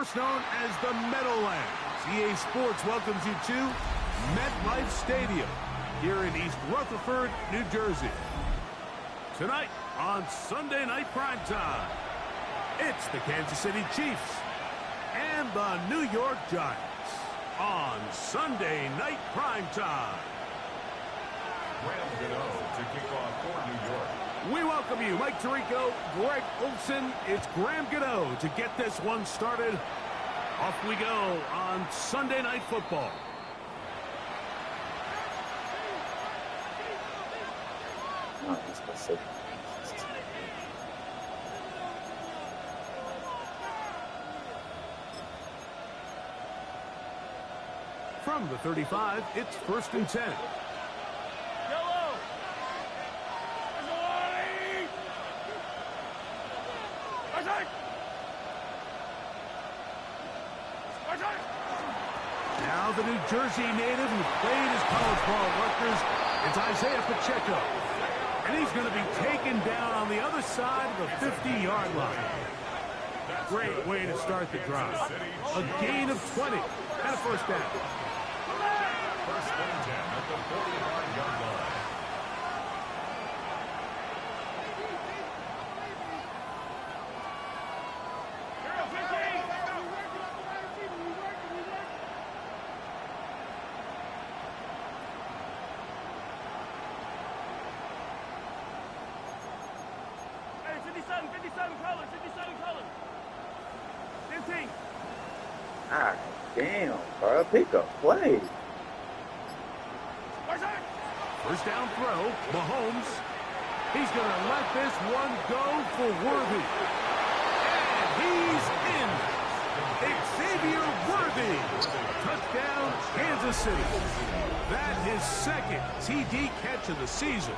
first known as the Meadowlands. EA Sports welcomes you to MetLife Stadium here in East Rutherford, New Jersey. Tonight on Sunday Night Primetime, it's the Kansas City Chiefs and the New York Giants on Sunday Night Primetime. Graham Gano to kick off for New York. We welcome you, Mike Tirico, Greg Olson. It's Graham Gano to get this one started. Off we go on Sunday Night Football. From the 35, it's 1st and 10. Now the New Jersey native who played his college ball at Rutgers, it's Isaiah Pacheco. And he's going to be taken down on the other side of the 50-yard line. Great way to start the drive. A gain of 20 and a first down. First and 10 at the 45-yard line. Ah, damn, bro. Pick up play. First down throw, Mahomes. He's going to let this one go for Worthy. And he's in. Xavier Worthy. Touchdown, Kansas City. That his second TD catch of the season.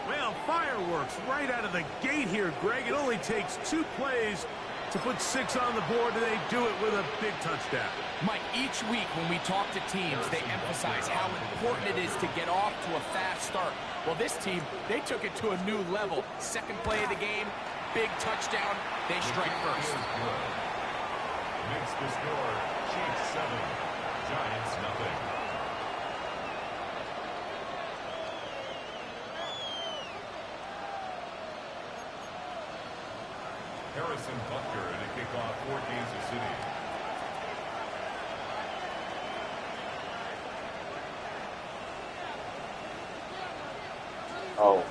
Well, fireworks right out of the gate here, Greg. It only takes 2 plays to put 6 on the board, and they do it with a big touchdown. Mike, each week when we talk to teams, they emphasize how important it is to get off to a fast start. Well, this team, they took it to a new level. Second play of the game, big touchdown, they strike first. Makes the score, Chiefs 7, Giants nothing. Harrison Butker in a kickoff for Kansas City. Oh,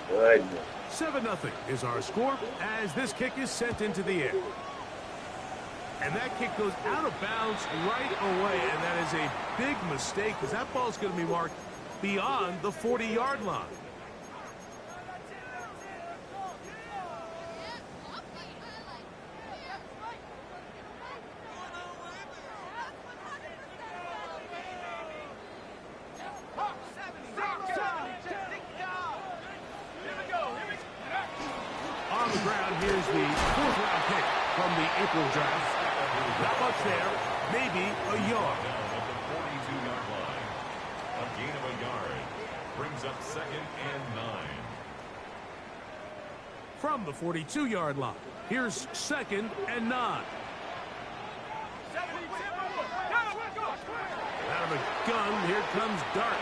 goodness. 7-0 is our score as this kick is sent into the air. And that kick goes out of bounds right away, and that is a big mistake because that ball is going to be marked beyond the 40-yard line. On the ground, here's the 4th-round pick from the April draft. Not much there, maybe a yard. Down at the 42-yard line. A gain of a yard brings up 2nd and 9. From the 42-yard line, here's 2nd and 9. Out of the gun, here comes Dart.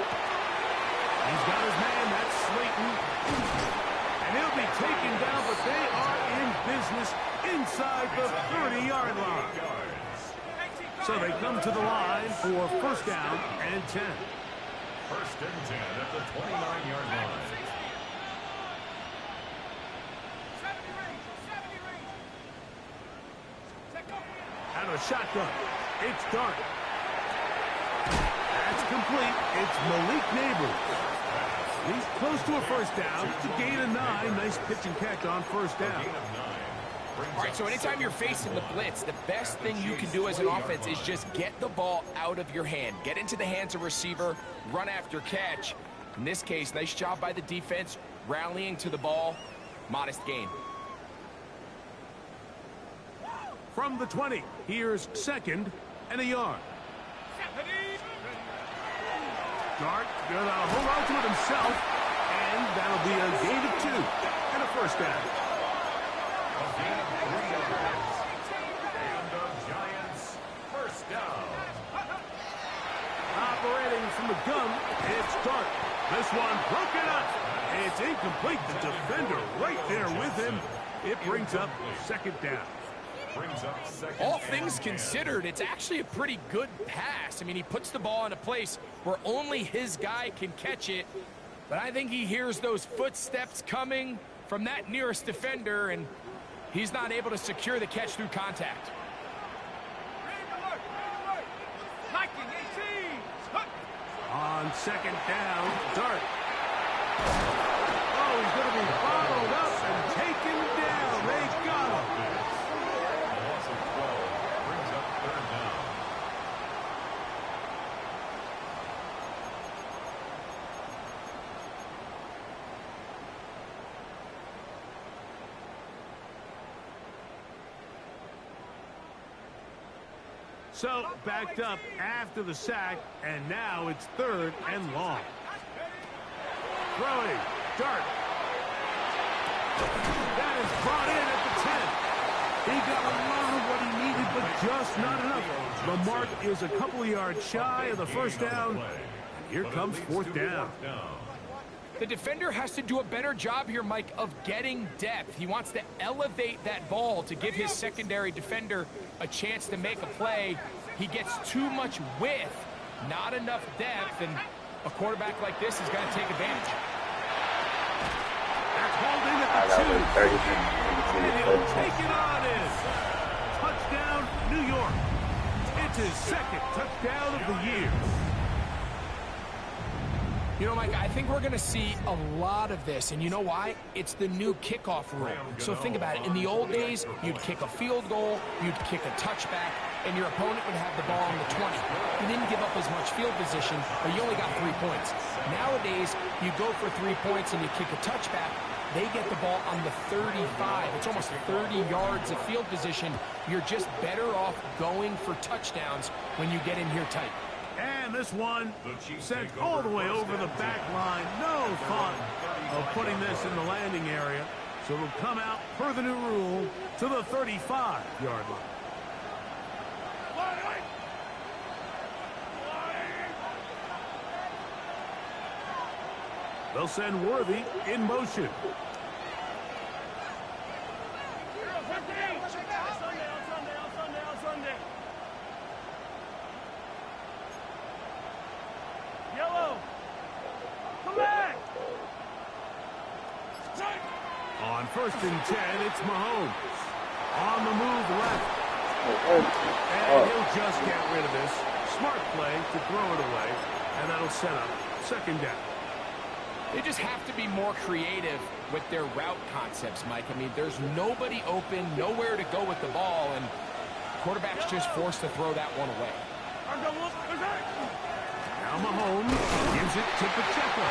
He's got his man, that's Slayton. And he'll be taken down, but they are in business inside the 30-yard line. So they come to the line for first down and 10. First and 10 at the 29-yard line. Out of a shotgun, it's Dart. That's complete. It's Malik Neighbors. He's close to a first down to gain a 9. Nice pitch and catch on first down. All right, so anytime you're facing the blitz, the best thing you can do as an offense is just get the ball out of your hand. Get into the hands of receiver, run after catch. In this case, nice job by the defense, rallying to the ball. Modest gain. From the 20, here's 2nd and a yard. Dart gonna hold on to it himself, and that'll be a gain of 2 and a first down. gain of 3 yards. And the Giants first down. Operating from the gun, it's Dart. This one broken up. It's incomplete. The defender right there with him. It brings up second down. All things considered, it's actually a pretty good pass. I mean, he puts the ball in a place where only his guy can catch it. But I think he hears those footsteps coming from that nearest defender, and he's not able to secure the catch through contact. On second down, Dart. Oh, he's going to be followed up and taken down. They got him. A loss of 12 brings up third down. So, backed up after the sack, and now it's third and long. Throwing, Dart. That is brought in at the 10. He got a lot of what he needed, but just not enough. The mark is a couple of yards shy of the first down. Here comes fourth down. The defender has to do a better job here, Mike, of getting depth. He wants to elevate that ball to give his secondary defender a chance to make a play. He gets too much width, not enough depth, and a quarterback like this is going to take advantage. That's holding at the 2. And he'll take it on in. Touchdown, New York. It's his second touchdown of the year. You know, Mike, I think we're going to see a lot of this, and you know why? It's the new kickoff rule. So think about it. In the old days, you'd kick a field goal, you'd kick a touchback, and your opponent would have the ball on the 20. You didn't give up as much field position, but you only got 3 points. Nowadays, you go for 3 points and you kick a touchback, they get the ball on the 35. It's almost 30 yards of field position. You're just better off going for touchdowns when you get in here tight. And this one sent all the way over the back line. No thought of putting this in the landing area. So it'll come out, per the new rule, to the 35-yard line. They'll send Worthy in motion. On first and 10, it's Mahomes. On the move left. And he'll just get rid of this. Smart play to throw it away. And that'll set up second down. They just have to be more creative with their route concepts, Mike. I mean, there's nobody open, nowhere to go with the ball, and quarterback's just forced to throw that one away. Now Mahomes gives it to Pacheco.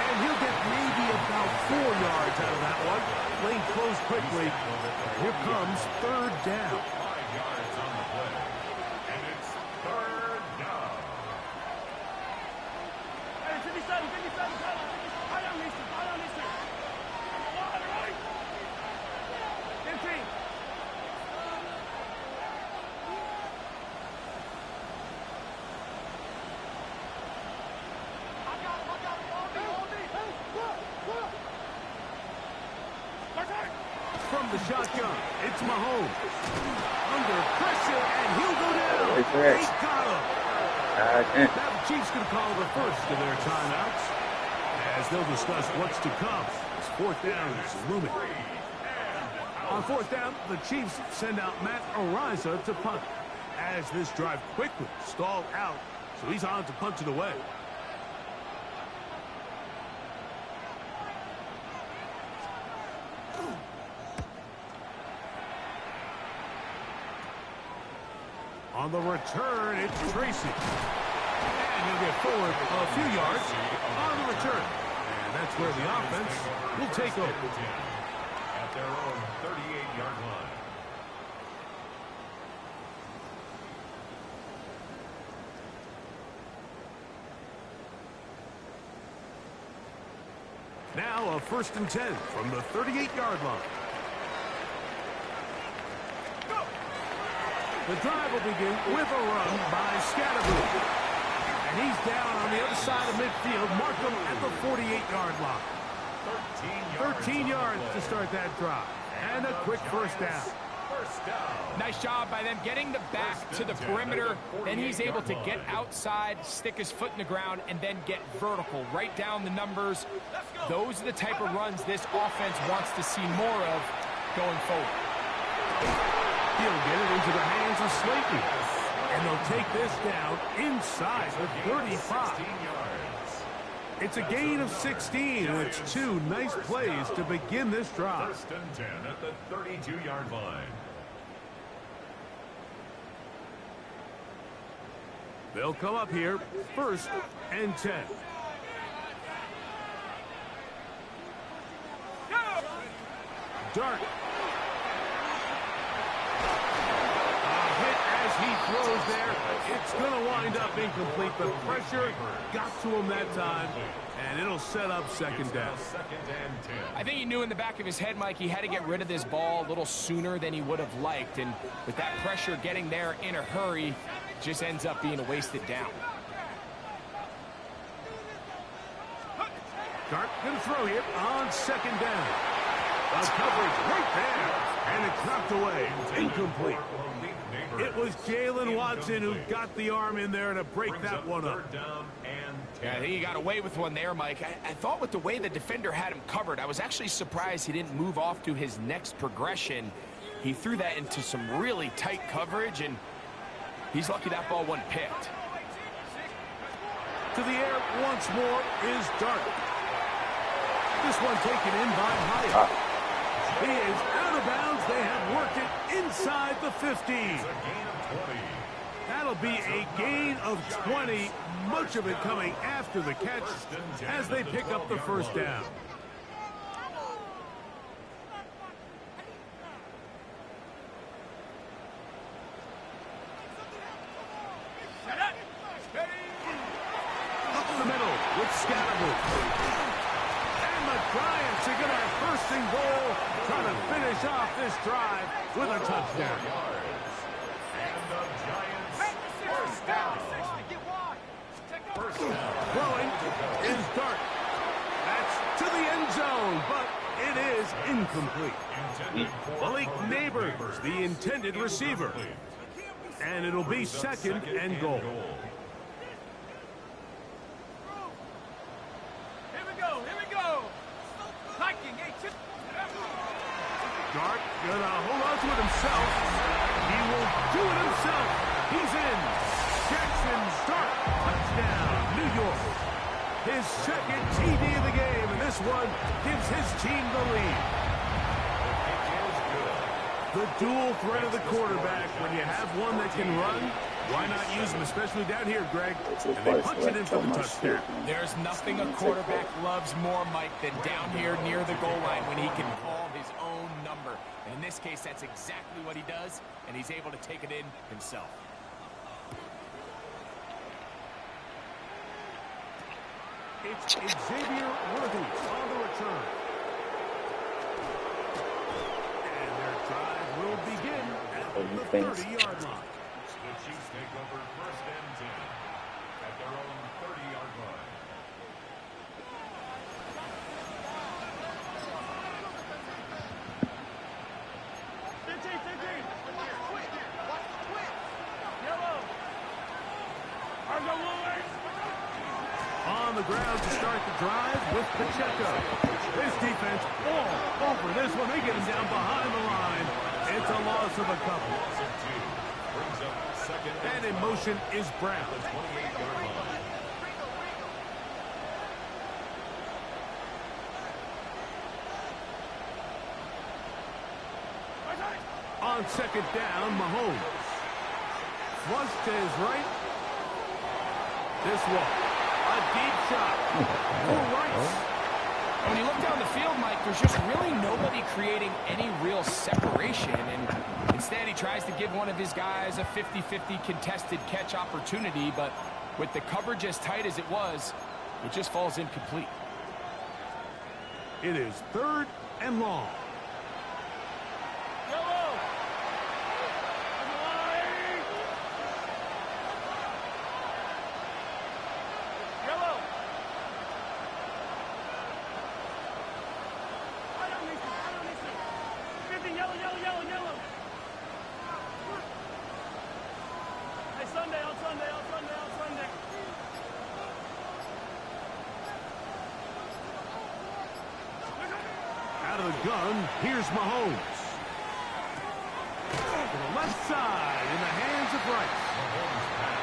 And he'll get maybe about 4 yards out of that one. Lane closed quickly. Here comes third down. 5 yards on the play. And it's third down. From the shotgun, it's Mahomes. Under pressure, and he'll go down. He got him. Now the Chiefs can call the first of their timeouts as they'll discuss what's to come. As fourth down is looming. On fourth down, the Chiefs send out Matt Araiza to punt. As this drive quickly stalled out, so he's on to punch it away. On the return, it's Tracy. And he'll get forward a few yards on the return. And that's where the offense will take over. At their own 38-yard line. Now a first and 10 from the 38-yard line. The drive will begin with a run by Scattergood. And he's down on the other side of midfield. Mark him at the 48-yard line. 13 yards to start that drive. And a quick first down. Nice job by them getting the back to the perimeter. Then he's able to get outside, stick his foot in the ground, and then get vertical. Right down the numbers. Those are the type of runs this offense wants to see more of going forward. He'll get it into the hands of Slayton. And they'll take this down inside the 35. It's a gain of 16, and it's two nice plays to begin this drive. First and 10 at the 32-yard line. They'll come up here, first and 10. Dart. A hit as he throws there. It's going to wind up incomplete. The pressure got to him that time, and it'll set up second down. I think he knew in the back of his head, Mike, he had to get rid of this ball a little sooner than he would have liked. And with that pressure getting there in a hurry, just ends up being a wasted down. Dart going to throw here on second down. The coverage right there, and it's knocked away. Incomplete. It was Jalen Watson who got the arm in there to break that one up. Yeah, I think he got away with one there, Mike. I thought with the way the defender had him covered, I was actually surprised he didn't move off to his next progression. He threw that into some really tight coverage, and he's lucky that ball wasn't picked. To the air once more is Dart. This one taken in by Hyatt. He is out of bounds. They have worked it inside the 50. That'll be a gain of 20. Much of it coming after the catch as they pick up the first down. Up the middle with Scattergood. And the Giants are going to have first and goal, trying to finish off this drive with a touchdown. And the Giants first down. Throwing is Dart. That's to the end zone, but it is incomplete. Malik Neighbors, the intended receiver. And it'll be second and goal. Dart gonna hold on to it himself. He will do it himself. He's in. Jackson Dart, touchdown, New York. His second TD of the game, and this one gives his team the lead. The dual threat of the quarterback. When you have one that can run, why not use him, especially down here, Greg? And they punch it in for the touchdown. There's nothing a quarterback loves more, Mike, than down here near the goal line when he can call his own number. And in this case, that's exactly what he does, and he's able to take it in himself. It's Xavier Worthy on the return. And their drive will begin at the 30-yard line. The Chiefs take over first and 10 at their own 30-yard line. On the ground to start the drive with Pacheco. This defense all over this one. They get him down behind the line. It's a loss of a couple. And in motion is Brown. On second down, Mahomes. Flush to his right. This one. A deep shot. When you look down the field, Mike, there's just really nobody creating any real separation. And instead, he tries to give one of his guys a 50-50 contested catch opportunity. But with the coverage as tight as it was, it just falls incomplete. It is third and long. gun. Here's Mahomes. To the left side in the hands of Rice.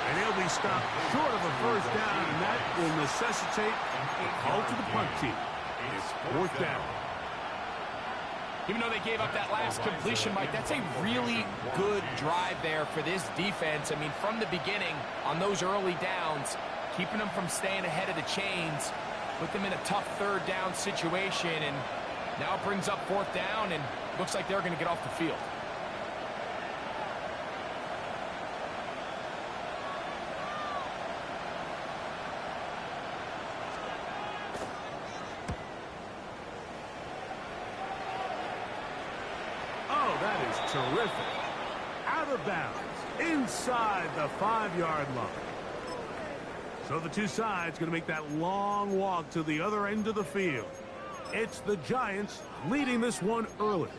And he'll be stopped short of a first down, and that will necessitate a call to the punt team. It's fourth down. Even though they gave up that last completion, Mike, that's a really good drive there for this defense. I mean, from the beginning, on those early downs, keeping them from staying ahead of the chains, put them in a tough third down situation, and now it brings up fourth down, and looks like they're going to get off the field. Terrific. Out of bounds. Inside the 5-yard line. So the two sides going to make that long walk to the other end of the field. It's the Giants leading this one early.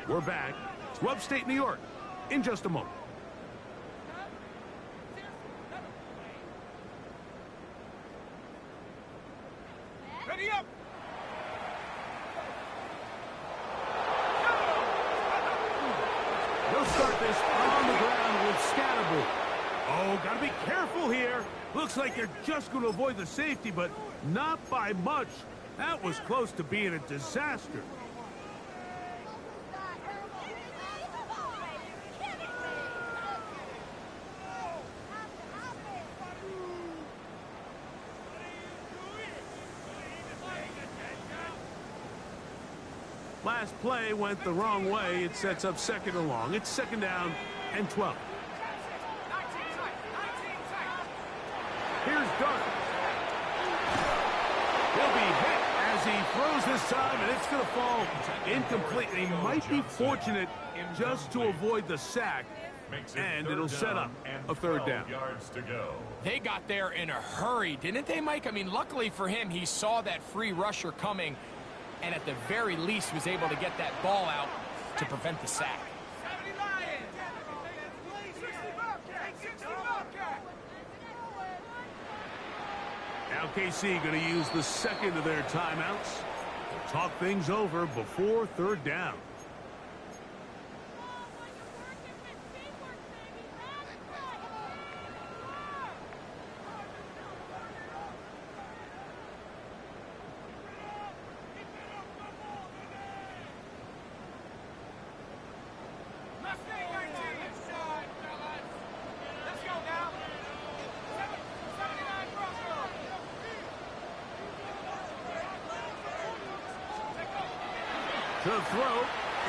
We're back to upstate New York in just a moment. Ready up. They'll start this on the ground with Scatterbo. Oh, got to be careful here. Looks like they're just going to avoid the safety, but not by much. That was close to being a disaster. Last play went the wrong way. It sets up second and long. It's second down and 12. Here's Dart. He'll be hit as he throws this time, and it's going to fall incomplete. He might be fortunate just to avoid the sack, and it'll set up a third down. They got there in a hurry, didn't they, Mike? I mean, luckily for him, he saw that free rusher coming, and at the very least was able to get that ball out to prevent the sack. Now KC going to use the second of their timeouts to talk things over before third down. To throw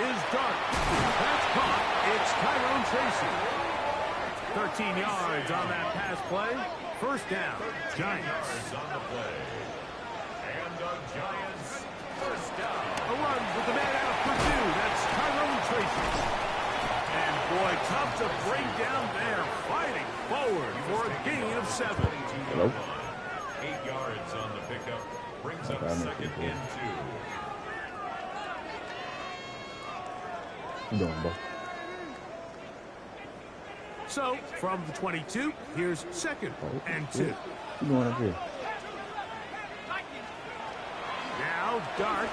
is Dart. That's caught. It's Tyrone Tracy. 13 yards on that pass play. First down, Giants. On the play. And the Giants first down. A run with the man out of Purdue. That's Tyrone Tracy. And boy, tough to break down there. Fighting forward for a gain of 7. Hello? 8 yards on the pickup. Brings up second and 2. So, from the 22, here's second and 2. What's going up here? Now, Dart.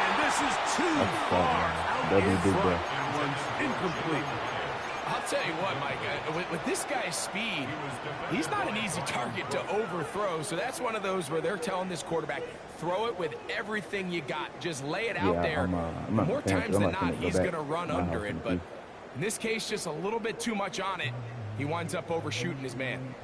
And this is too far out in front. That one's incomplete. I'll tell you what, Mike, with this guy's speed, he's not an easy target to overthrow. So that's one of those where they're telling this quarterback, throw it with everything you got. Just lay it out there. More times than not, he's going to run under it. But in this case, just a little bit too much on it. He winds up overshooting his man.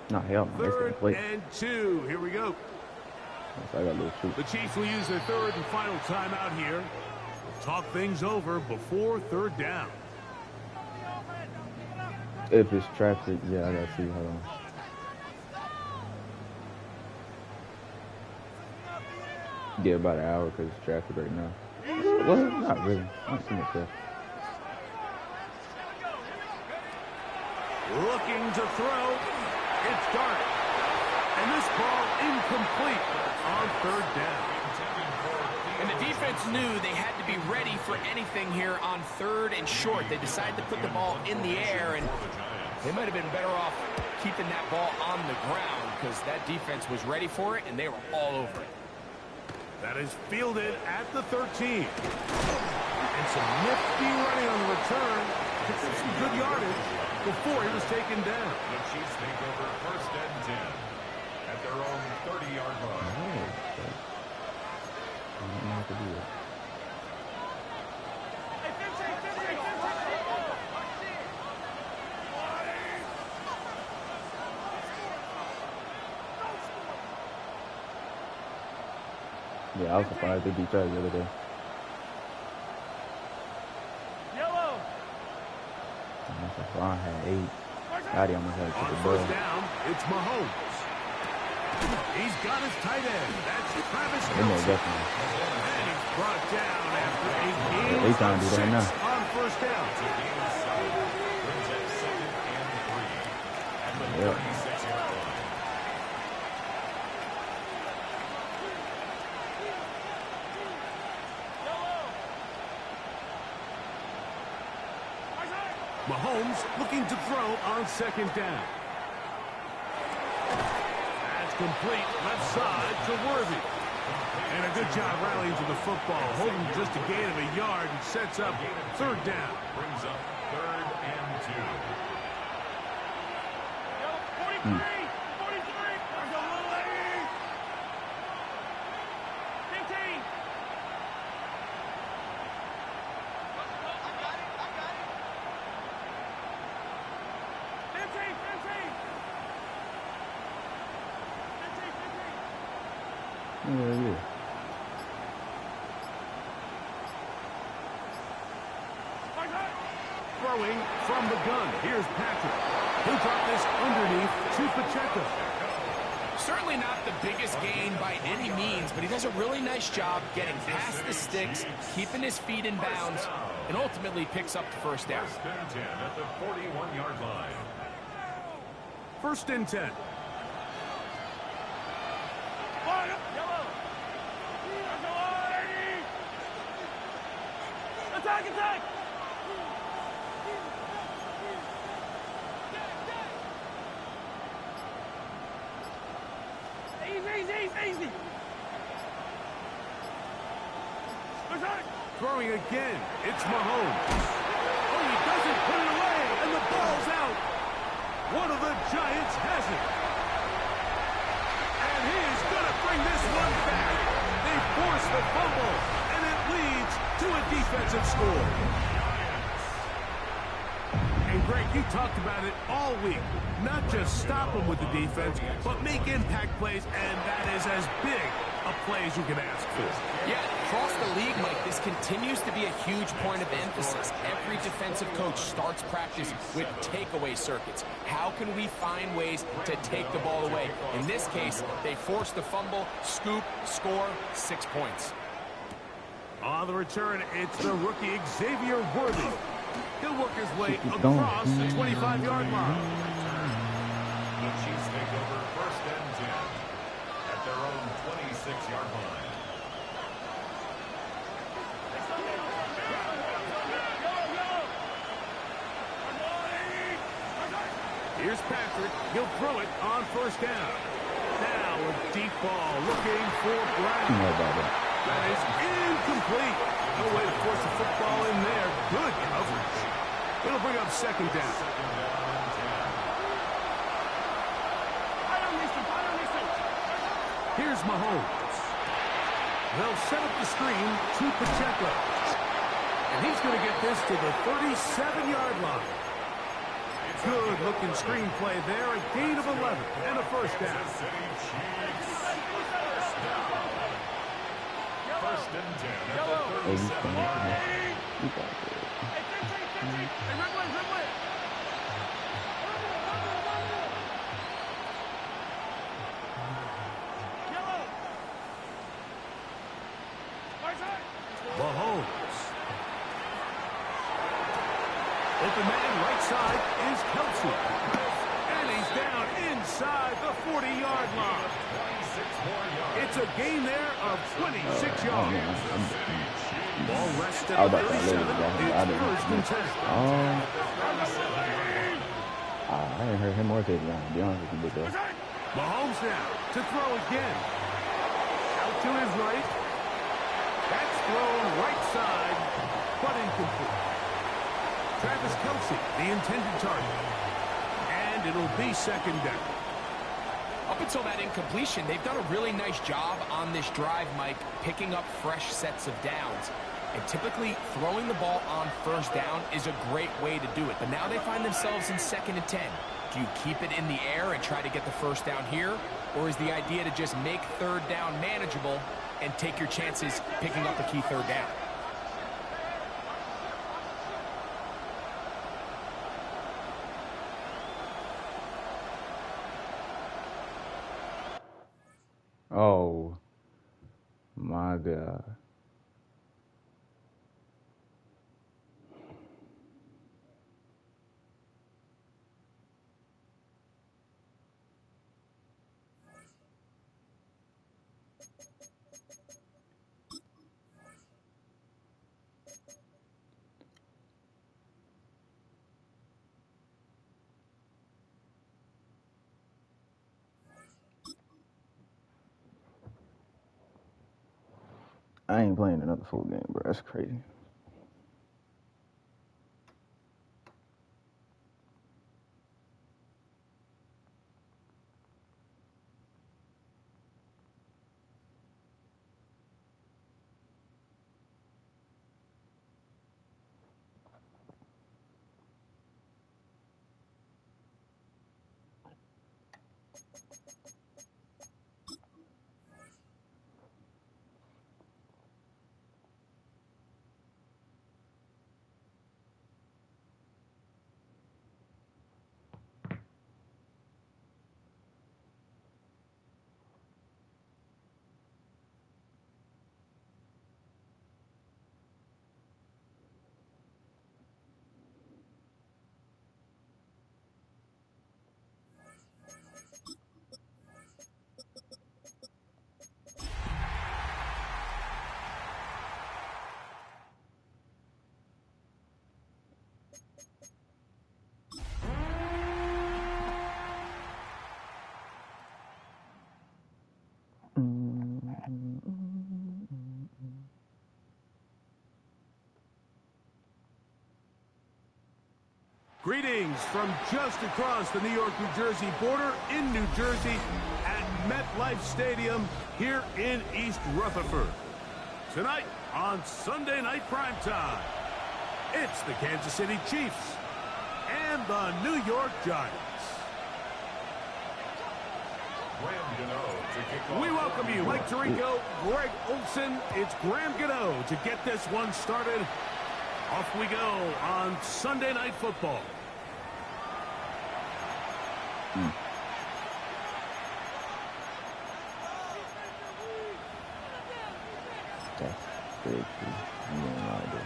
No, hell no. Third and 2. Here we go. I got a little shoot. The Chiefs will use their third and final timeout here. We'll talk things over before third down. If it's traffic, yeah, I gotta see. Hold on. Yeah, about an hour because it's traffic right now. Well, not really. I'm seeing it there. Looking to throw. It's Dart. And this ball incomplete on third down. And the defense knew they had to be ready for anything here on 3rd and short. They decided to put the ball in the air, and they might have been better off keeping that ball on the ground because that defense was ready for it, and they were all over it. That is fielded at the 13. And some nifty running on the return. Picked up some good yardage before he was taken down. The Chiefs take over 1st and 10 at their own 30-yard line. I don't know what to do. Yeah, I was surprised they beat y'all the other day. Yellow. I had 8. Gotti almost had to On the first ball. down, it's Mahomes. He's got his tight end. That's Travis They know Kelce. definitely. And he's brought down after a gain They trying to do that of now. 6 on first down. Brings up 2nd and 3 at the Yeah. 36-yard line. Mahomes looking to throw on 2nd down. That's complete left side to Worthy. And a good job rallying to the football, holding just a gain of a yard and sets up 3rd down. Brings up 3rd and 2. 43, 43, there's a little lady. 15. Yeah. Throwing from the gun. Here's Patrick. Who got this underneath to Pacheco. Certainly not the biggest gain by any means, but he does a really nice job getting past the sticks, keeping his feet in bounds, and ultimately picks up the 1st down. 1st and 10 at the 41-yard line. 1st and 10. Attack, attack! Easy. Throwing again. It's Mahomes. Oh, he doesn't put it away, and the ball's out. One of the Giants has it. And he's going to bring this one back. They force the fumble, and it leads to a defensive score. And Greg, you talked about it all week. Not just stop them with the defense, but make impact plays, and that is as big a play as you can ask for. Yeah, across the league, Mike, this continues to be a huge point of emphasis. Every defensive coach starts practice with takeaway circuits. How can we find ways to take the ball away? In this case, they force the fumble, scoop, score, 6 points. On the return, it's the rookie Xavier Worthy. He'll work his way across the 25-yard line. The Chiefs take over 1st and 10 at their own 26-yard line. Here's Patrick. He'll throw it on 1st down. Now a deep ball looking for Brown. You know about that. That is incomplete. No way to force the football in there. Good coverage. It'll bring up 2nd down. Here's Mahomes. They'll set up the screen to Pacheco. And he's going to get this to the 37-yard line. Good-looking screenplay there. A gain of 11 and a 1st down. 1st and 10 at the Oh, he's 37-yard coming. line. He got it. Mahomes. Open man right side is Kelce. And And he's down inside the 40-yard line. It's a gain there of 26 yards. Ball rests at 37. It's first and 10. I didn't hear him or Tavion, to be honest with you, big girl. Mahomes now to throw again. Out to his right. That's thrown right side, but incomplete. Travis Kelce, the intended target. And it'll be second down. Up until that incompletion, they've done a really nice job on this drive, Mike, picking up fresh sets of downs. And typically, throwing the ball on first down is a great way to do it. But now they find themselves in 2nd and 10. Do you keep it in the air and try to get the first down here? Or is the idea to just make 3rd down manageable and take your chances picking up a key 3rd down? Oh, my God. I ain't playing another full game, bro. That's crazy. Greetings from just across the New York-New Jersey border in New Jersey at MetLife Stadium here in East Rutherford. Tonight on Sunday Night Primetime, it's the Kansas City Chiefs and the New York Giants. We welcome you, Mike Tirico, Greg Olsen. It's Graham Gano to get this one started. Off we go on Sunday Night Football. That's crazy. I mean, no idea.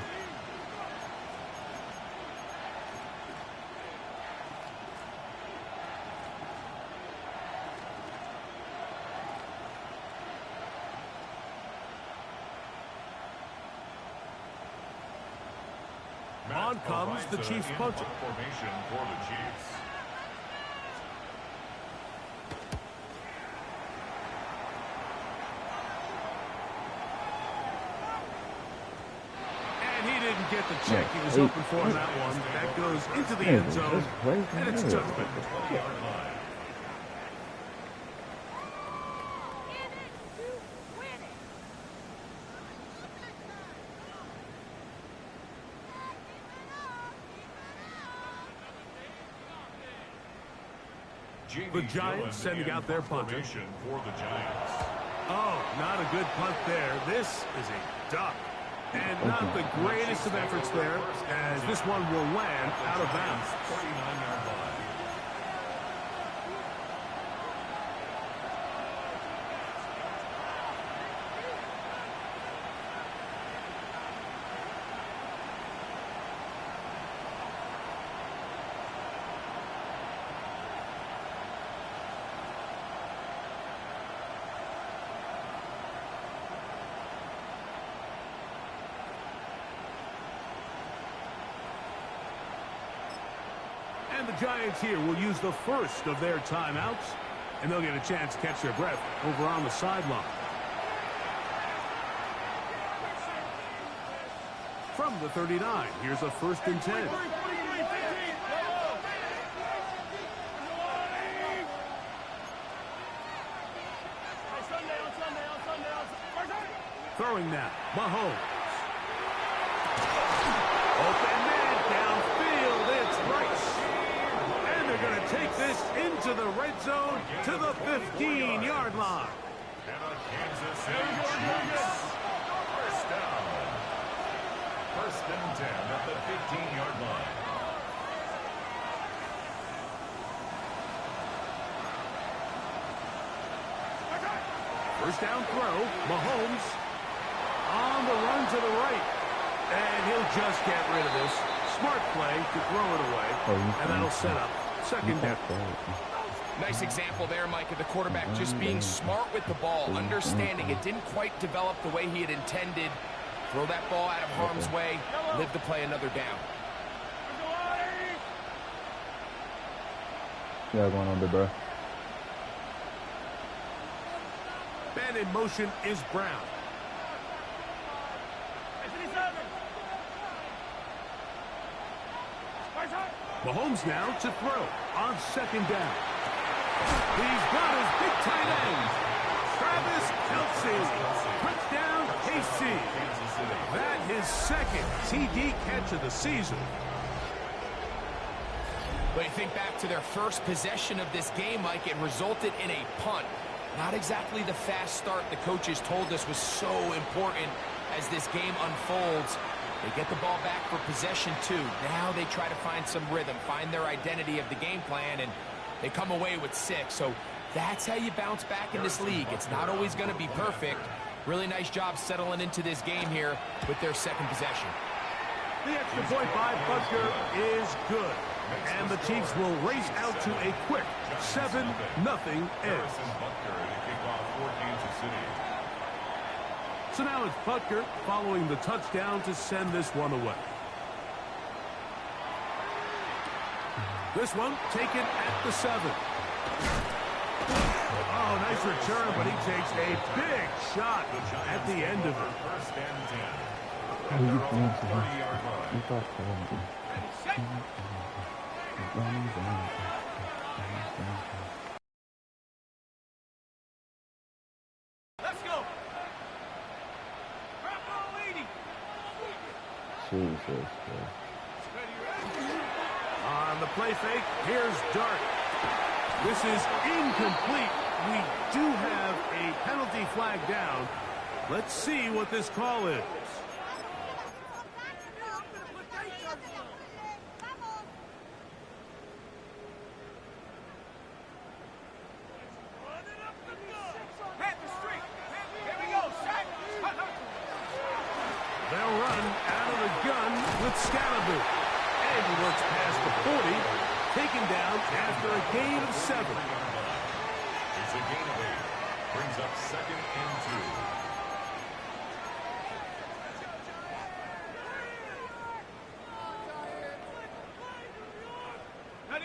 On comes the Chiefs punter. Formation for the Chiefs. And he didn't get the check he was hoping for on that one. That goes into the end zone, and it's a touchback. The Giants sending out their punter. For the Giants. Oh, not a good punt there. This is a duck. And not the greatest of efforts there, as this one will land out of bounds. 39-yard line. the Giants here will use the first of their timeouts, and they'll get a chance to catch their breath over on the sideline. From the 39, here's a 1st and 10. Throwing now, Mahomes. Open man downfield, it's Rice. And they're going to take this into the red zone to the 15-yard line. And a Kansas City Chiefs. First down. 1st and 10 at the 15-yard line. First down throw, Mahomes on the run to the right. And he'll just get rid of this. Smart play to throw it away. And that'll set up 2nd down. Nice example there, Mike, of the quarterback just being smart with the ball, understanding it didn't quite develop the way he had intended. Throw that ball out of harm's way, live to play another down. Yeah, going on there, bro. Man in motion is Brown. Mahomes now to throw on 2nd down. He's got his big tight end, Travis Kelce. Touchdown, KC. That his 2nd TD catch of the season. But you think back to their first possession of this game, Mike, it resulted in a punt. Not exactly the fast start the coaches told us was so important as this game unfolds. They get the ball back for possession 2. Now they try to find some rhythm, find their identity of the game plan, and they come away with 6. So that's how you bounce back in this league. It's not always going to be perfect. Really nice job settling into this game here with their 2nd possession. The extra point by Butker is good. And the Chiefs will race out to a quick 7-0 edge. So now it's Butker following the touchdown to send this one away. This one taken at the 7. Oh, nice return, but he takes a big shot at the end of it. 1st and 10. Oh, you fancy. You thought so. Let's go. Jesus. On the play fake, here's Dart. This is incomplete. We do have a penalty flag down. Let's see what this call is. They'll run out of the gun with Scalaboo. And he works past the 40, taken down after a gain of 7. It's a gain of 8. Brings up 2nd and 2.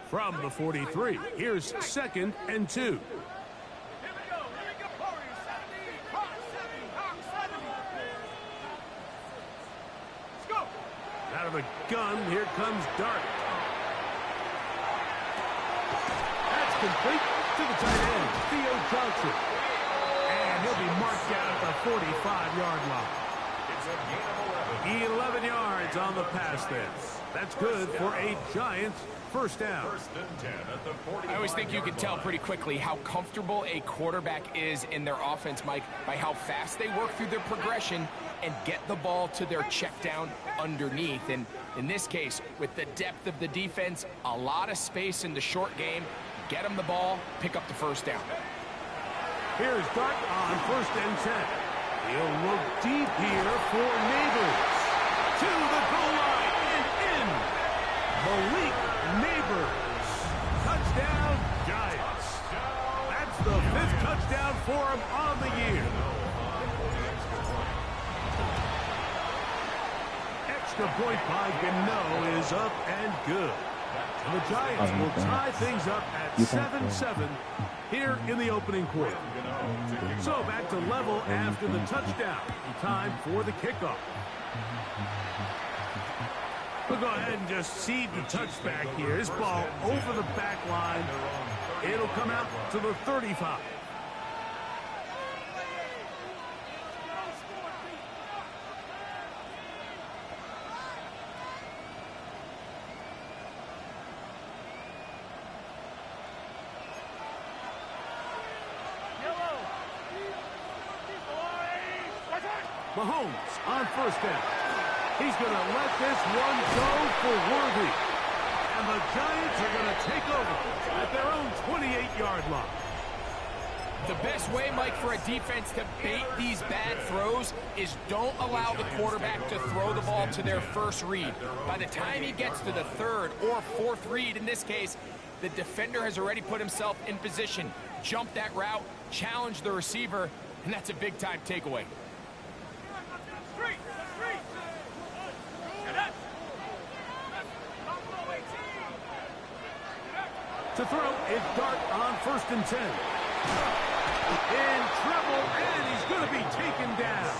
From the 43, here's 2nd and 2. Out of the gun, here comes Dart. That's complete to the tight end, Theo Johnson. And he'll be marked down at the 45-yard line. It's a gain of 11 yards on the pass there. That's good for a Giants first down. 1st and 10 at the 45. I always think you can tell pretty quickly how comfortable a quarterback is in their offense, Mike, by how fast they work through their progression and get the ball to their check down underneath. And in this case, with the depth of the defense, a lot of space in the short game, get them the ball, pick up the first down. Here's Dart on 1st and 10. He'll look deep here for Neighbors. To the goal line and in. Malik Neighbors. Touchdown, Giants. That's the 5th touchdown for him on the year. Extra point by Gano is up and good. The Giants will tie things up at 7-7 here in the opening quarter. So back to level after the touchdown. Time for the kickoff. We'll go ahead and just seed the touchback here. This ball over the back line. It'll come out to the 35. Mahomes on first down. He's going to let this one go for Worthy. And the Giants are going to take over at their own 28-yard line. The best way, Mike, for a defense to bait these bad throws is don't allow the quarterback to throw the ball to their first read. By the time he gets to the third or fourth read, in this case, the defender has already put himself in position, jump that route, challenge the receiver, and that's a big-time takeaway. To throw is Dart on 1st and 10. In trouble, and he's going to be taken down.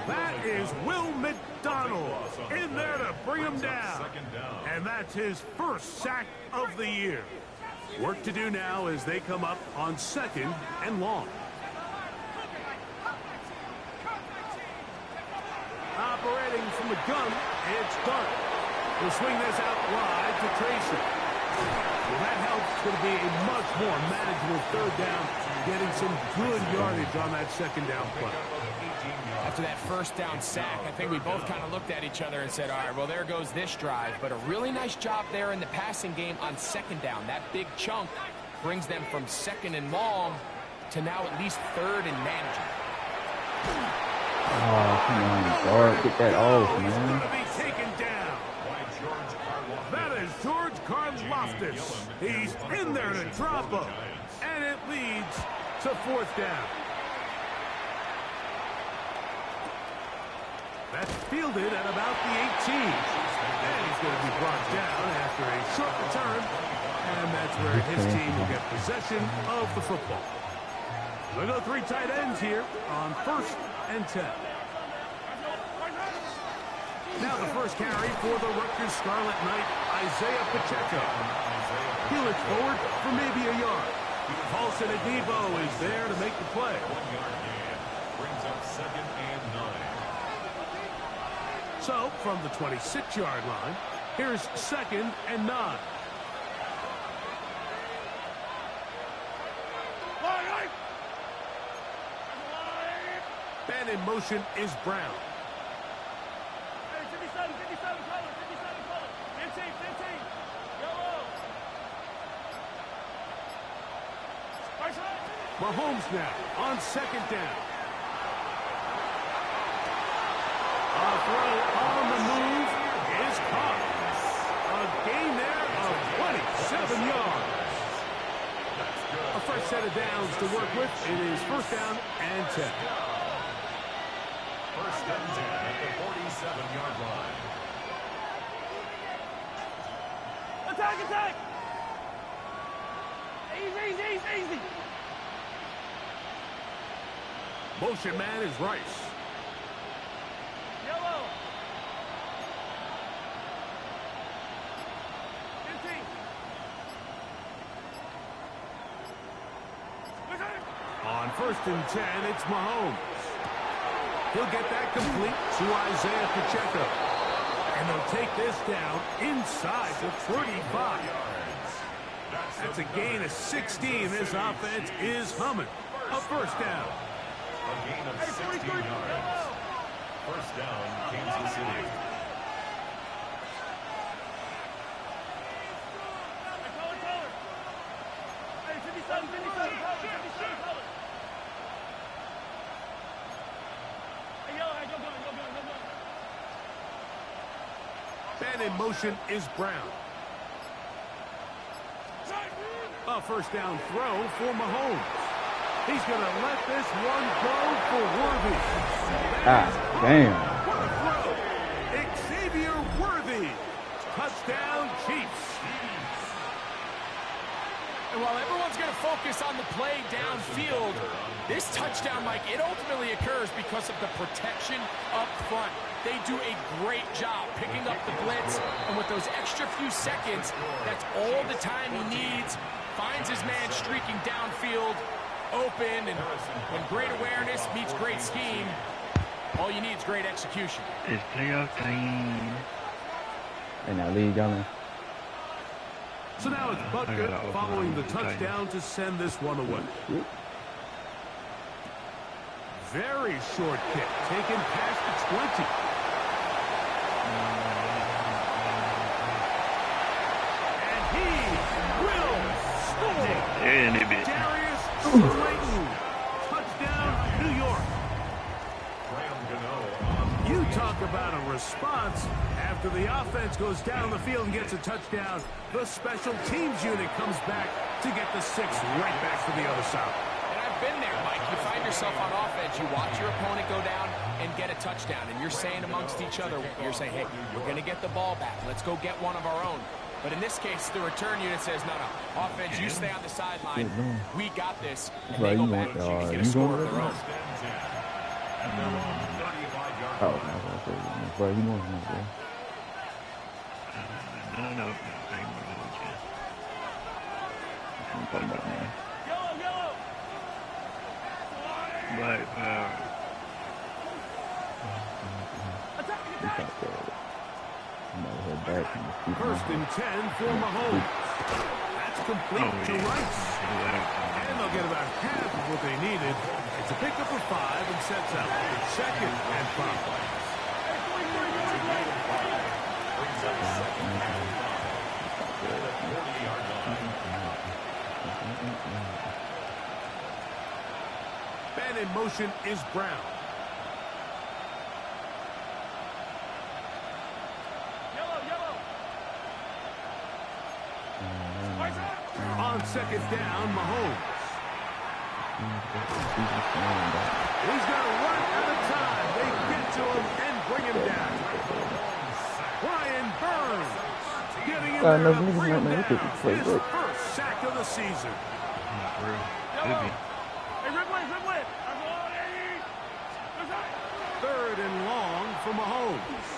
That is Will McDonald in there to bring him down. And that's his first sack of the year. Work to do now as they come up on 2nd and long. Operating from the gun, it's Dart. He'll swing this out wide to Tracy. Well, that helps. Going to be a much more manageable 3rd down, getting some good yardage on that 2nd down play. After that 1st down sack, I think we both kind of looked at each other and said, all right, well, there goes this drive. But a really nice job there in the passing game on 2nd down. That big chunk brings them from 2nd and long to now at least 3rd and manageable. Oh, come on, Dart. Get that off, man. Going to be taken down. That is George Karlaftis. He's in there to drop him. And it leads to 4th down. That's fielded at about the 18. And he's going to be brought down after a short return. And that's where his team will get possession of the football. We'll go 3 tight ends here on 1st and 10. Now the first carry for the Rutgers Scarlet Knight, Isaiah Pacheco. He looks forward for maybe a yard. Paulson Adebo is there to make the play. 1-yard gain. Brings up 2nd and 9. So, from the 26-yard line, here's 2nd and 9. And in motion is Brown. Mahomes now on 2nd down. A throw on the move is caught. A gain there of 27 yards. A fresh set of downs to work with. It is 1st down and 10. 1st and 10 at the 47-yard line. Attack, attack! Easy, easy, easy. Motion man is Rice. Yellow. 15. On 1st and 10, it's Mahomes. He'll get that complete to Isaiah Pacheco. And they'll take this down inside the 35. That's a gain of 16. This offense is humming. A 1st down. A gain of 16 yards. 1st down, Kansas City. Hey, 57, 57, 57. Hey, yellow, hey, go. And in motion is Brown. A 1st down throw for Mahomes. He's going to let this one go for Worthy. Damn. What a throw. Xavier Worthy. Touchdown, Chiefs. Mike, it ultimately occurs because of the protection up front. They do a great job picking up the blitz, and with those extra few seconds, that's all the time he needs. Finds his man streaking downfield, open, and when great awareness meets great scheme, all you need is great execution. It's playoff time. And now lead y'all. So now it's Butker following the touchdown to send this one away. Very short kick, taken past the 20. And he will score. Darius Slayton. Touchdown, New York. You talk about a response. After the offense goes down the field and gets a touchdown, the special teams unit comes back to get the 6 right back to the other side. And I've been there, Mike. You find yourself on offense, you watch your opponent go down and get a touchdown, and you're saying amongst each other, you're saying, hey, we're going to get the ball back. Let's go get one of our own. But in this case, the return unit says, no, offense, you stay on the sideline. We got this. And they go back and get a score of their own. Oh, bro, you know him, bro. No. I'm talking about man. Yellow. Black power. Attack. First and 10 for Mahomes. That's complete to Rice. And they'll get about half of what they needed. It's a pickup of 5 and sets up 2nd and 5. Man in motion is Brown. Yellow. On 2nd down, Mahomes. He's got to run at a time. They get to him and bring him down. Brian Burns getting in there to bring him down. His first sack of the season. Hey, Ridway. 3rd and long for Mahomes.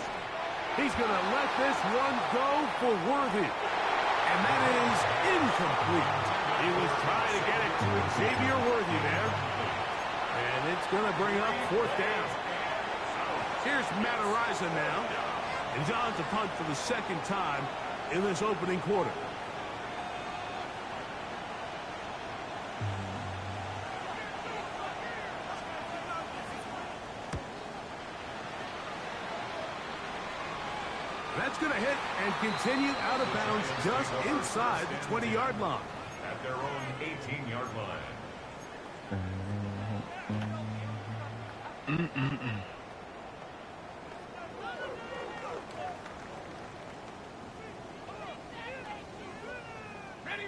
He's going to let this one go for Worthy. And that is incomplete. He was trying to get it to Xavier Worthy there. And it's going to bring up 4th down. Here's Matt Araiza now. And John's a punt for the 2nd time in this opening quarter. That's going to hit and continue out of bounds just inside the 20-yard line. At their own 18-yard line. Ready.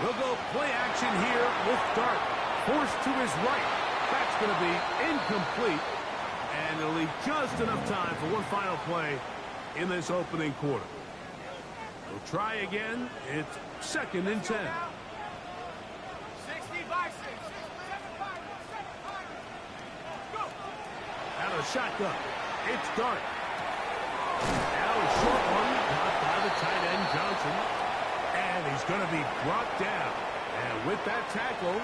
We'll go play action here with Dart. Forced to his right. That's going to be incomplete. And it'll leave just enough time for one final play in this opening quarter. We'll try again. It's 2nd and 10. 65. Go. Out of the shotgun. It's Dart. Now a short one. Caught by the tight end, Johnson. And he's going to be brought down. And with that tackle,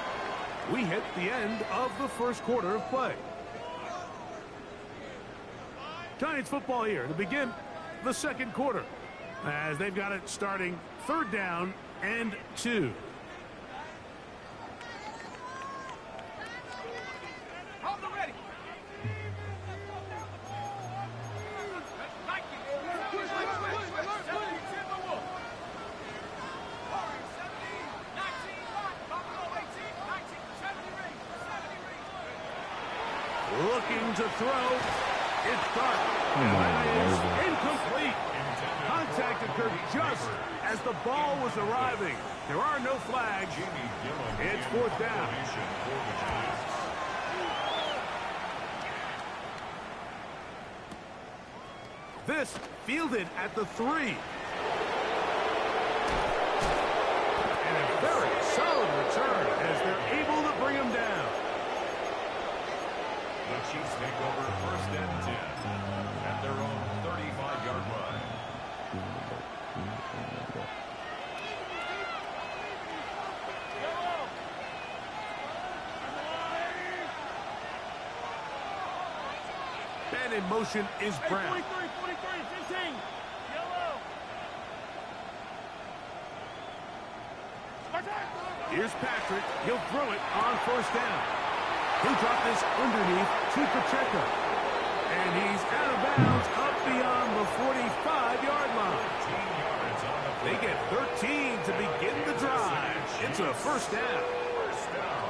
we hit the end of the first quarter of play. Giants football here to begin the 2nd quarter, as they've got it starting 3rd down and 2. Ready. Looking to throw. It's Dart. That is incomplete. Contact occurred just as the ball was arriving. There are no flags. It's 4th down. This fielded at the 3. And a very solid return as they're able to bring him down. The Chiefs take over 1st and 10 at their own 35-yard line. And in motion is Brown. 43, 15. Yellow. Here's Patrick. He'll throw it on 1st down. He'll drop this underneath to Pacheco. And he's out of bounds up beyond the 45-yard line. They get 13 to begin the drive. It's a 1st down. First down.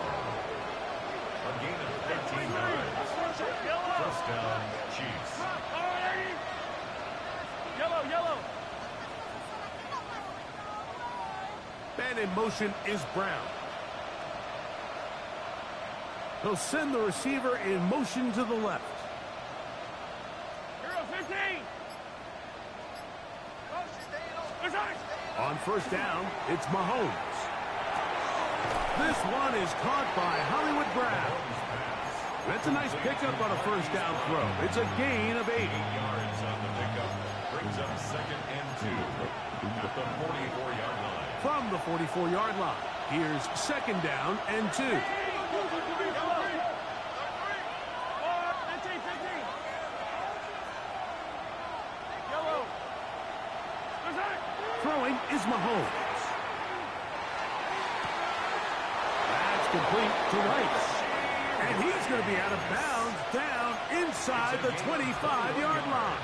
A gain of 15 yards. 1st down, Chiefs. Yellow. And in motion is Brown. He'll send the receiver in motion to the left. Hero 15. On 1st down, it's Mahomes. This one is caught by Hollywood Brown. That's a nice pickup on a 1st down throw. It's a gain of 8. 8 yards on the pickup. Brings up 2nd and 2 at the 44-yard line. From the 44-yard line, here's 2nd down and 2. Throwing is Mahomes. That's complete to Rice. And he's going to be out of bounds down inside the 25-yard line.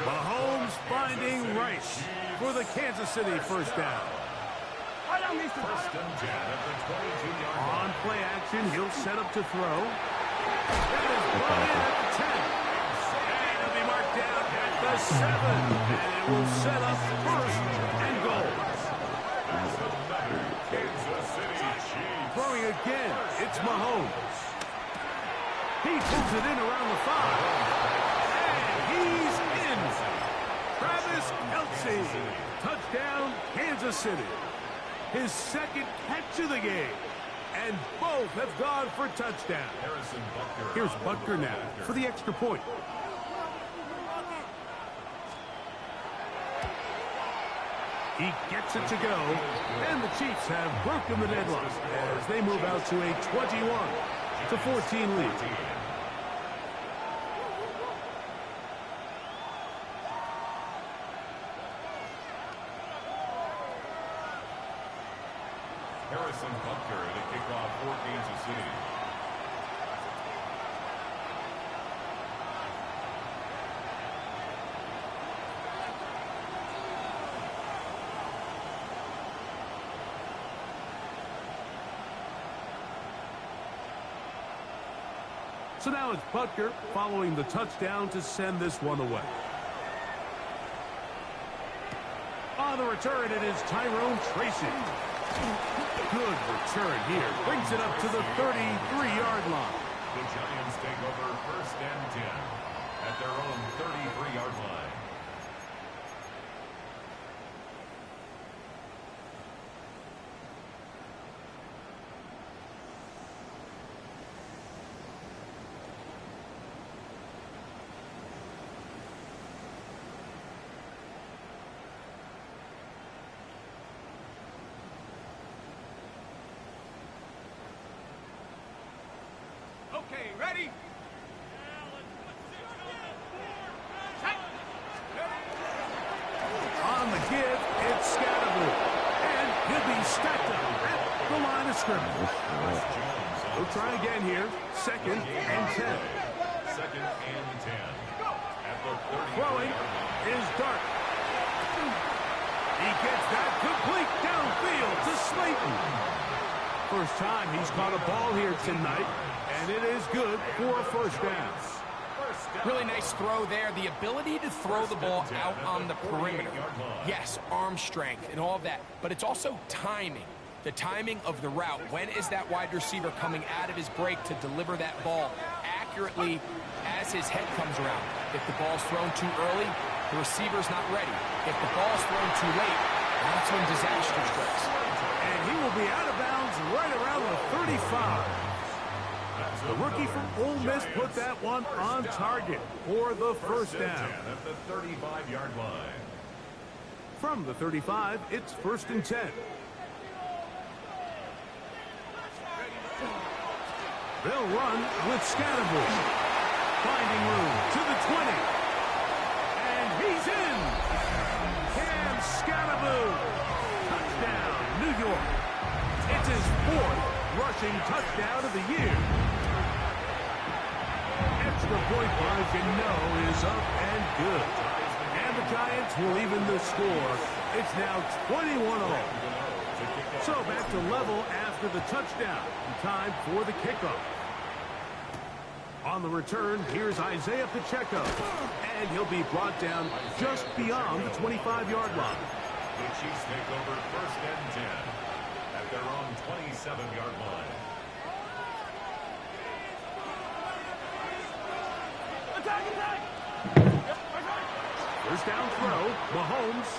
Mahomes finding Rice for the Kansas City 1st down. 1st and 10 at the 22-yard line. On play action, he'll set up to throw. That is brought in at the 10. And he'll be marked down at the 7. And it will set up 1st and goal. Kansas City Chiefs. Throwing again, it's Mahomes. He pulls it in around the 5. And he's in. Travis Kelce. Touchdown, Kansas City. His 2nd catch of the game. And both have gone for touchdown. Here's Butker now for the extra point. He gets it to go. And the Chiefs have broken the deadlock as they move out to a 21-14 lead. Harrison Butker to kick off for Kansas City. So now it's Butker following the touchdown to send this one away. On the return, it is Tyrone Tracy. Good return here. Brings it up to the 33-yard line. The Giants take over 1st and 10 at their own 33-yard line. Okay, ready? On the give, it's Scatterwood. And he'll be stacked up at the line of scrimmage. We'll try again here. 2nd and 10. 2nd and 10 at the 30. Throwing is Dart. He gets that complete downfield to Slayton. First time he's caught a ball here tonight, and it is good for a 1st down. Really nice throw there. The ability to throw the ball out on the perimeter. Yes, arm strength and all of that, but it's also timing. The timing of the route. When is that wide receiver coming out of his break to deliver that ball accurately as his head comes around? If the ball's thrown too early, the receiver's not ready. If the ball's thrown too late, That's when disaster strikes. And he will be out of bounds right around the 35. The rookie from Ole Miss put that one on target for the first down. At the 35-yard line. From the 35, it's 1st and 10. They'll run with Scatterbush. Finding room to the 20. And he's in. Cam Scatterbush. Touchdown, New York. It's his 4th rushing touchdown of the year. Extra point margin is up and good. And the Giants will even the score. It's now 21-all. So back to level after the touchdown. Time for the kickoff. On the return, here's Isaiah Pacheco. And he'll be brought down just beyond the 25-yard line. The Chiefs take over 1st and 10 at their own 27-yard line. Attack, attack! First down throw, Mahomes.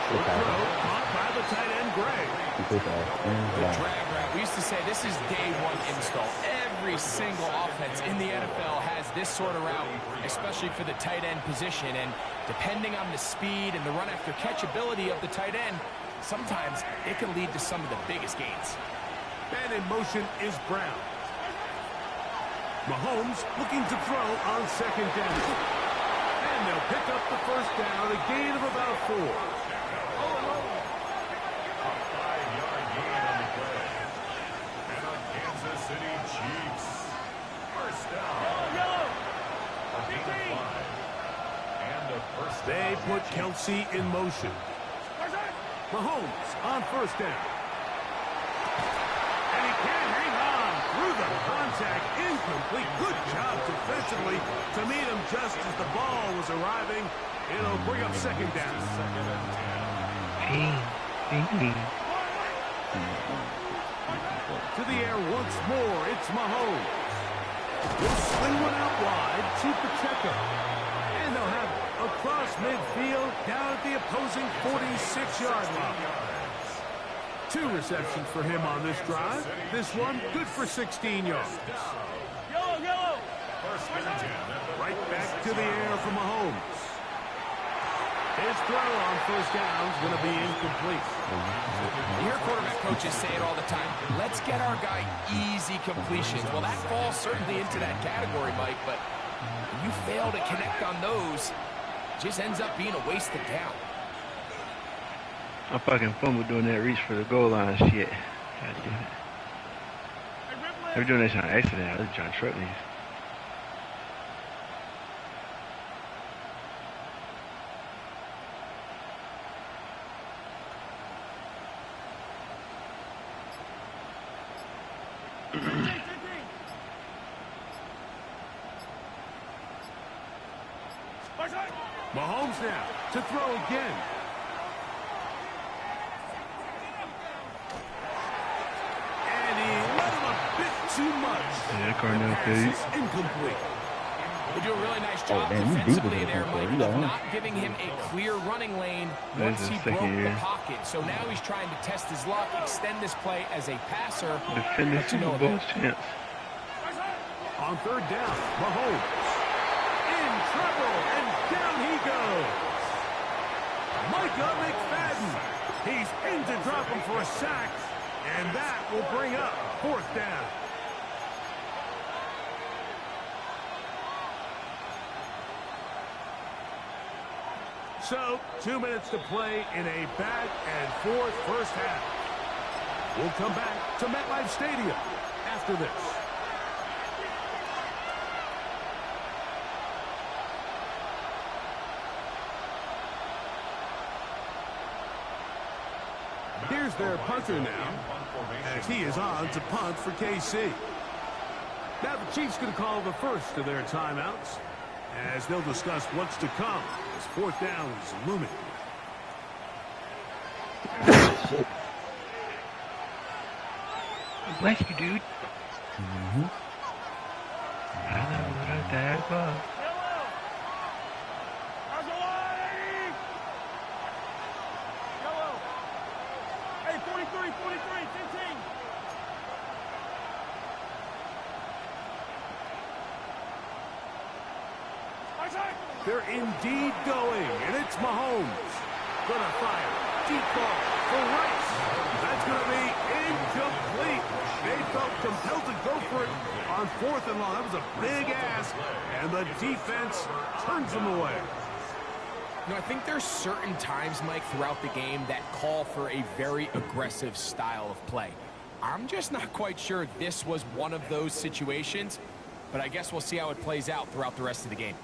Short throw, caught by the tight end, Gray. The drag route. We used to say this is day one install. Every single offense in the NFL has this sort of route, especially for the tight end position. And depending on the speed and the run after catch ability of the tight end, sometimes it can lead to some of the biggest gains. And in motion is Brown. Mahomes looking to throw on 2nd down. And they'll pick up the first down, a gain of about 4. A 5-yard gain on the play. And the Kansas City Chiefs. First down. Yellow! A gain of 5. And a first down. They put Kelsey in motion. Mahomes on 1st down. And he can't hang on through the contact. Incomplete. Good job defensively to meet him just as the ball was arriving. It'll bring up 2nd down. To the air once more. It's Mahomes. He'll swing one out wide to Pacheco. And they'll have across midfield down at the opposing 46-yard line. 2 receptions for him on this drive. This one good for 16 yards. Yellow, yellow! First and 10 at the Right back to the air for Mahomes. His throw on 1st down is going to be incomplete. You hear quarterback coaches say it all the time. Let's get our guy easy completions. Well, that falls certainly into that category, Mike, but when you fail to connect on those, it just ends up being a wasted down. I fucking fumbled doing that reach for the goal line shit. God damn it. They were doing this on accident. I was trying to trip these. Mahomes now to throw again. And he let him a bit too much. Yeah, Cornell The pass Page. is incomplete. They do a really nice job damn, you defensively beat there, him. Mike, You got of him. not giving him a clear running lane That's once his he broke second the year. pocket. So now he's trying to test his luck, extend this play as a passer. Defend this But you know Super Bowl that. chance. On 3rd down, Mahomes in trouble, and down he goes. Micah McFadden. He's in to drop him for a sack, and that will bring up 4th down. So, 2 minutes to play in a back-and-forth first half. We'll come back to MetLife Stadium after this. Here's their punter now, as he is on to punt for KC. Now the Chiefs going to call the first of their timeouts, as they'll discuss what's to come as 4th down is looming. Bless you, dude. I know what I'm there for. They're indeed going, and it's Mahomes. Gonna fire. Deep ball for Rice. That's gonna be incomplete. They felt compelled to go for it on 4th and long. That was a big ask, and the defense turns them away. You know, I think there's certain times, Mike, throughout the game that call for a very aggressive style of play. I'm just not quite sure this was one of those situations, but I guess we'll see how it plays out throughout the rest of the game.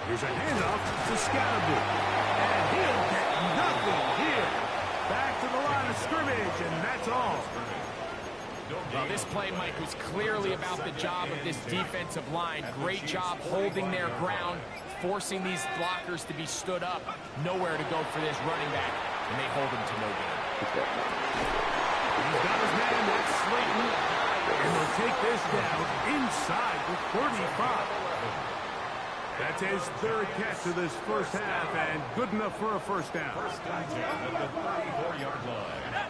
Here's a handoff to Scalaboo. And he'll get nothing here. Back to the line of scrimmage, and that's all. Well, this play, Mike, was clearly about the job of this defensive line. Great job holding their ground, forcing these blockers to be stood up. Nowhere to go for this running back, and they hold him to no gain. He's got his man, that's Slayton. And they'll take this down inside the 35. That's his 3rd catch of this first half, and good enough for a first down. First and 10 at the 34-yard line.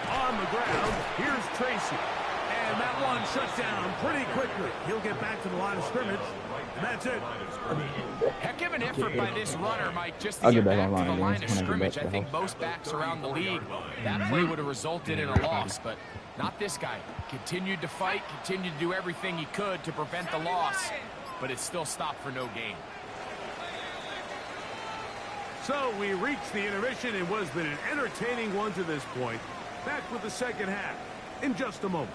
On the ground, here's Tracy. And that one shut down pretty quickly. He'll get back to the line of scrimmage, and that's it. Heck of an effort by this runner, Mike, just to get back to the line of scrimmage. I think most backs around the league, that play would have resulted in a loss, but not this guy. Continued to fight, continued to do everything he could to prevent the loss, but it still stopped for no gain. So we reached the intermission. It was been an entertaining one to this point. Back with the second half in just a moment.